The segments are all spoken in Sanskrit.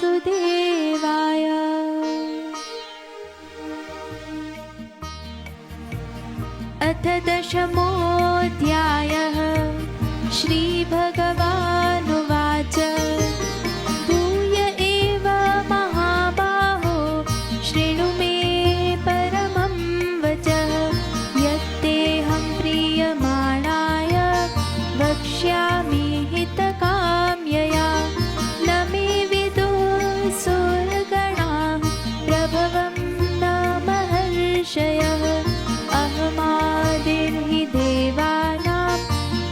वासुदेवाय। अथ दशमोऽध्यायः। श्रीभगवानुवाच भूय एव महाबाहो शृणु मे परमं वचः यत्तेऽहं प्रीयमाणाय वक्ष्यामि हितकाम्यया। न मे विदुः सुरगणाः प्रभवं न महर्षयः। अहमादिर्हि देवानां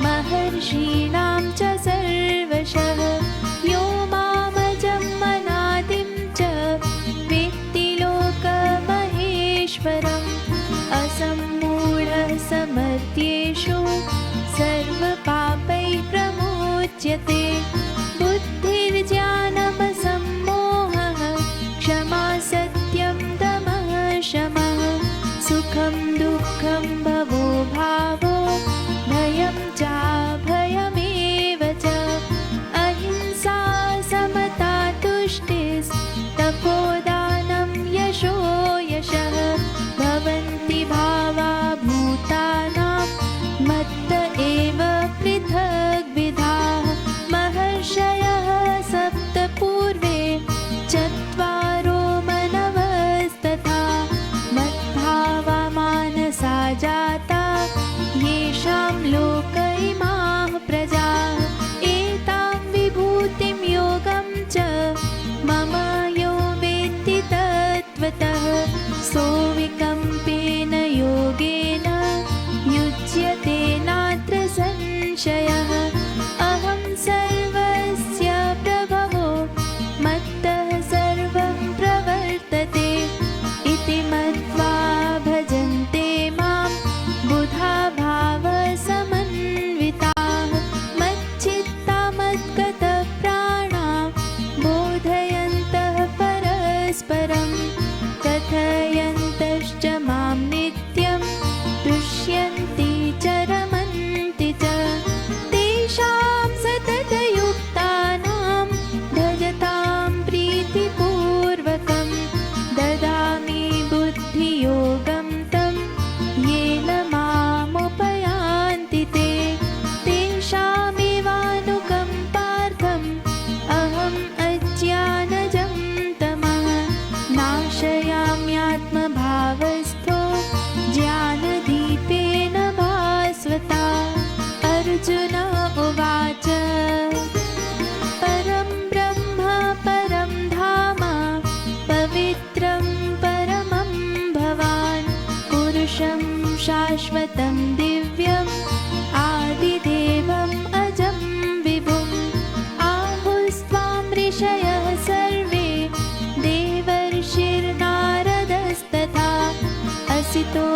महर्षीणां च सर्वशः। यो मामजमनादिं च वेत्ति लोकमहेश्वरम्। असम्मूढः समत्येषु सर्वपापैः प्रमुच्यते। बुद्धिर्ज्ञानमसम्मोहः क्षमा सत्यं दमः शमः। सुखं दुःखं भवो भावो भयं चाभयमेव च। अहिंसा समता तुष्टिस्तपोदानं यशो यशः। भवन्ति भावा भूतानां मत्त एव पृथग्विधाः। महर्षयः सप्त पूर्वे चत्वारो मनवस्तथा। मद्भावा मानसा जाता येषां लोक इमाः प्रजाः। एतां विभूतिं योगं च मम यो वेत्ति तत्त्वतः। सोऽविकम्पेन योगेन युज्यते नात्र संशयः। अहं सर्वस्य प्रभवो मत्तः सर्वं प्रवर्तते। इति मत्वा भजन्ते मां बुधा भावसमन्विताः। मच्चित्ता मद्गतप्राणा बोधयन्तः परस्परं। कथयन्तश्च मां नित्यं तुष्यन्ति च रमन्ति च। तेषां सततयुक्तानां भजतां प्रीतिपूर्वकं। ददामि बुद्धियोगं तं येन मामुपयान्ति ते। तेषामेवानुकम्पार्थम् अहम् अज्ञानजं तमः नाशयाम्यात्मभावस्थो ज्ञानदीपेन भास्वता। अर्जुन उवाच परं ब्रह्म परं धाम पवित्रं परमं भवान्। पुरुषं शाश्वतं दिव्यम् आदिदेवम् अजं विभुम्। आहुस्त्वां ऋषयः सर्वे देवर्षिर्नारदस्तथा। असितो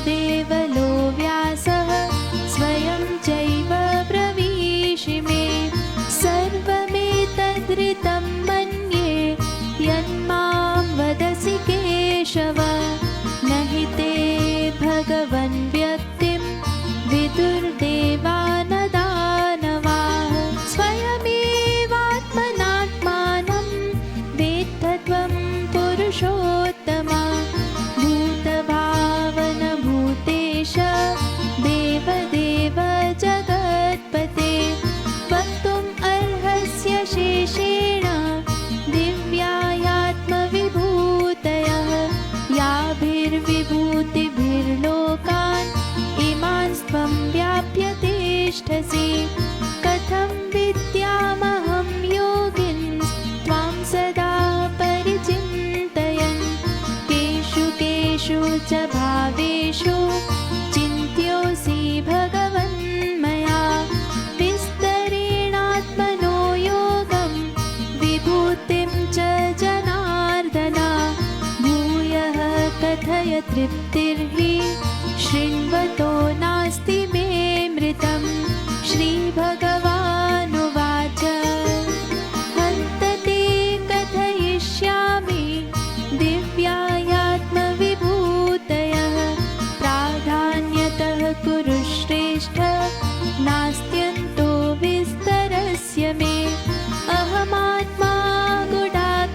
देवलो व्यासः स्वयं चैव ब्रवीषि मे। सर्वमेतद्ऋतं मन्ये यन्मां वदसि केशव। न हि ते भगवन् व्यक्तिं विदुर्देवा न दानवाः। स्वयमेवात्मनात्मानं वेत्थ त्वं पुरुषोत्तम। भूतभावन भूतेश देवदेव जगत्पते। वक्तुम् अर्हस्य शेषेण दिव्यायात्मविभूतयः। याभिर्विभूतिभिर्लोकान् इमान् त्वं व्याप्य तिष्ठसि। कथं विद्यामहं योगिन् त्वां सदा परिचिन्तयन्। केषु केषु च भावेषु चिन्त्योऽसि भगवन् मया। विस्तरेणात्मनो योगं विभूतिं च जनार्दन। भूयः कथय तृप्तिर्हि शृण्वतो नास्ति मे मृतम्। श्रीभगवानुवाच हन्त ते कथयिष्यामि दिव्यायात्मविभूतयः। प्राधान्यतः कुरु श्रेष्ठ नास्त्यन्तो विस्तरस्य मे। अहमात्मा गुडाकेशः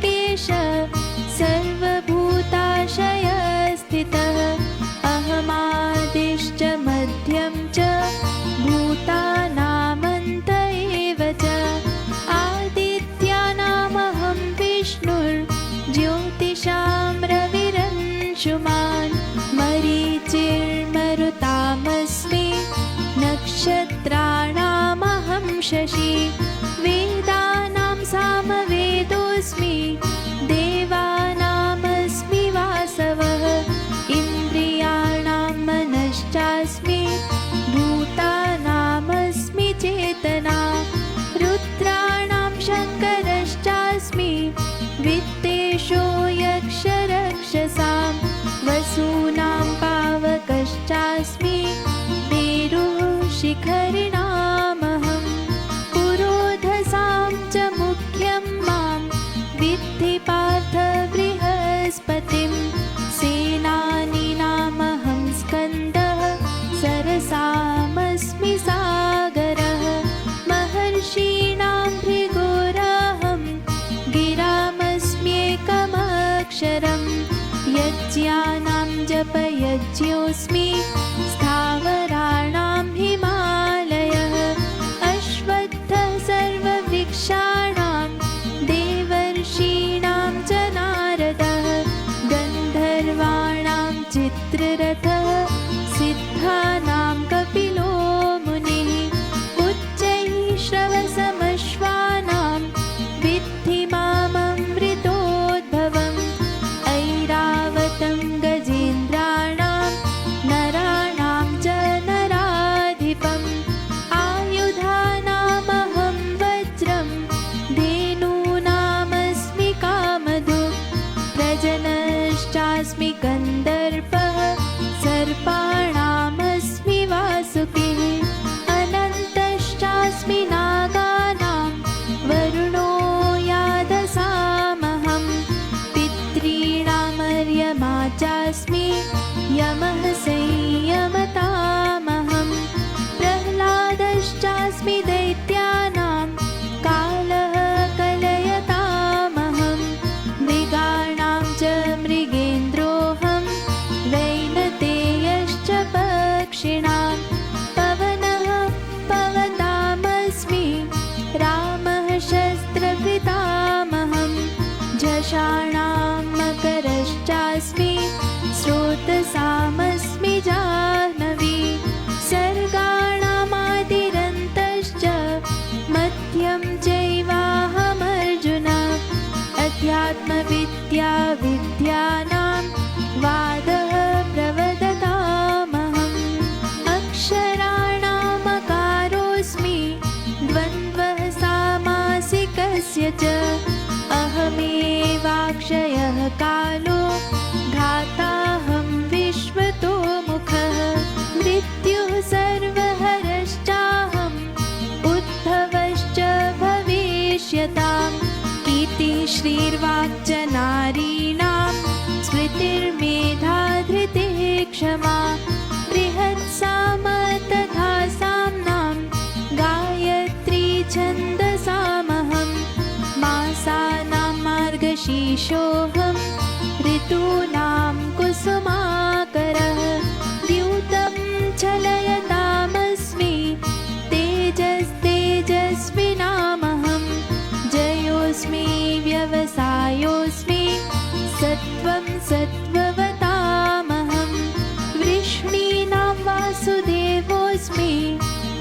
नक्षत्राणामहं शशि वेदानां सामवेदोऽस्मि देवानामस्मि वासवः इन्द्रियाणां मनश्चास्मि भूतानामस्मि चेतना रुद्राणां शङ्करश्चास्मि वित्तेषो यक्षरक्षसां वसूनां पावकश्चास्मि मेरुः शिखरिणामहं पुरोधसां च मुख्यं मां विद्धि पार्थ बृहस्पतिं सेनानीनामहं स्कन्दः सरसामस्मि सागरः महर्षीणां भृगुरहं गिरामस्म्येकमक्षरं यज्ञानां जपयज्ञोऽस्मि स्थावराणां हिमालयः अश्वत्थः सर्ववृक्षाणां देवर्षीणां च नारदः गन्धर्वाणां चित्ररथः सिद्धानां कपिलो मुनिः उच्चैः श्रवसमश्वानां विद्धि माममृतोद्भवम् ऐरावतं गजेन्द्राणां नराणां च नराधिपम् आयुधानामहं वज्रं धेनूनामस्मि कामधुक् प्रजनश्चास्मि कन्दर्पः सर्पाणामस्मि वासुकिः अनन्तश्चास्मि नागानां वरुणो यादसामहं पितॄणामर्यमा चास्मि यमः संयमतामहं प्रह्लादश्चास्मि दैत्यानां कालः कलयतामहं मृगाणां च मृगेन्द्रोऽहं वैनतेयश्च पक्षिणां पवनः पवतामस्मि रामः शस्त्रभृतामहं झषाणां मकरश्चास्मि स्रोतसामस्मि जाह्नवी सर्गाणामादिरन्तश्च मध्यं चैवाहमर्जुन अध्यात्मविद्या विद्यानां वादः प्रवदतामहम् अक्षराणामकारोऽस्मि द्वन्द्वः सामासिकस्य च अहमेवाक्षयः कालो घाताहं विश्वतोमुखः मृत्युः सर्वहरश्चाहम् उद्भवश्च भविष्यताम् इति श्रीर्वाक्च नारीणां स्मृतिर्मेधा धृतिः क्षमा बृहत्साम तथा साम्नां गायत्री छन्दसामहं मासानां मार्गशीर्षोऽहं ऋतूनां कुसुमाकरः द्यूतं चलयतामस्मि तेजस्तेजस्विनामहं जयोऽस्मि व्यवसायोऽस्मि सत्त्वं सत्त्ववतामहं वृष्णीनां वासुदेवोऽस्मि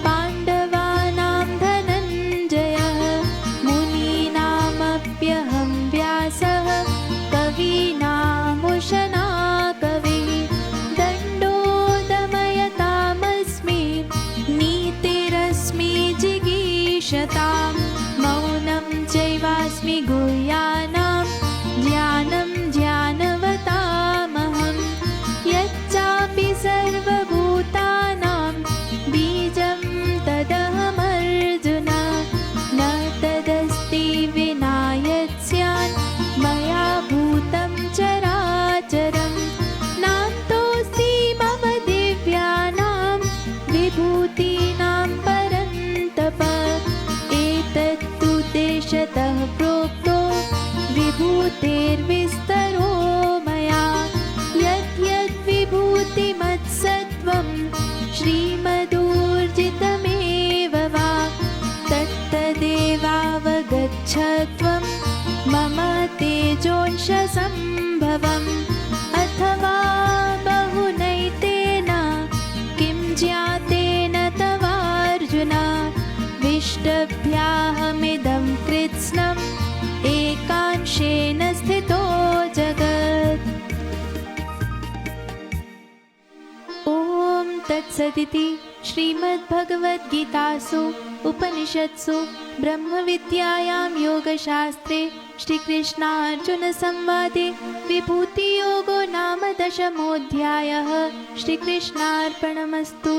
पाण्डवानां धनञ्जयः मुनीनामप्यहं व्यासः कवीनामुशना कविः दण्डो दमयतामस्मि नीतिरस्मि जिगीषतां मौनं चैवास्मि गुह्यानां ज्ञानं ज्ञानवतामहं यच्चापि सर्वभूतानां बीजं तदहमर्जुन न तदस्ति विना यत् स्यात् मया भूतं चराचरं नान्तोऽस्ति मम दिव्यानां विभूतीनां परन्तप एतत्तु देशतः प्रोक्तो विभूतेर्विस्तरो मया यद्यद्विभूतिमत्सत्त्वं श्रीमदूर्जितमेव वा तत्तदेवावगच्छ त्वं मम तेजोंशसम्भवम् अथवा बहुनैतेन किं ज्ञातेन तवा द्रष्टव्याहमिदं कृत्स्नम् एकांशेन स्थितो जगत्। ॐ तत्सदिति श्रीमद्भगवद्गीतासु उपनिषत्सु ब्रह्मविद्यायां योगशास्त्रे श्रीकृष्णार्जुनसंवादे विभूतियोगो नाम 10मोऽध्यायः। श्रीकृष्णार्पणमस्तु।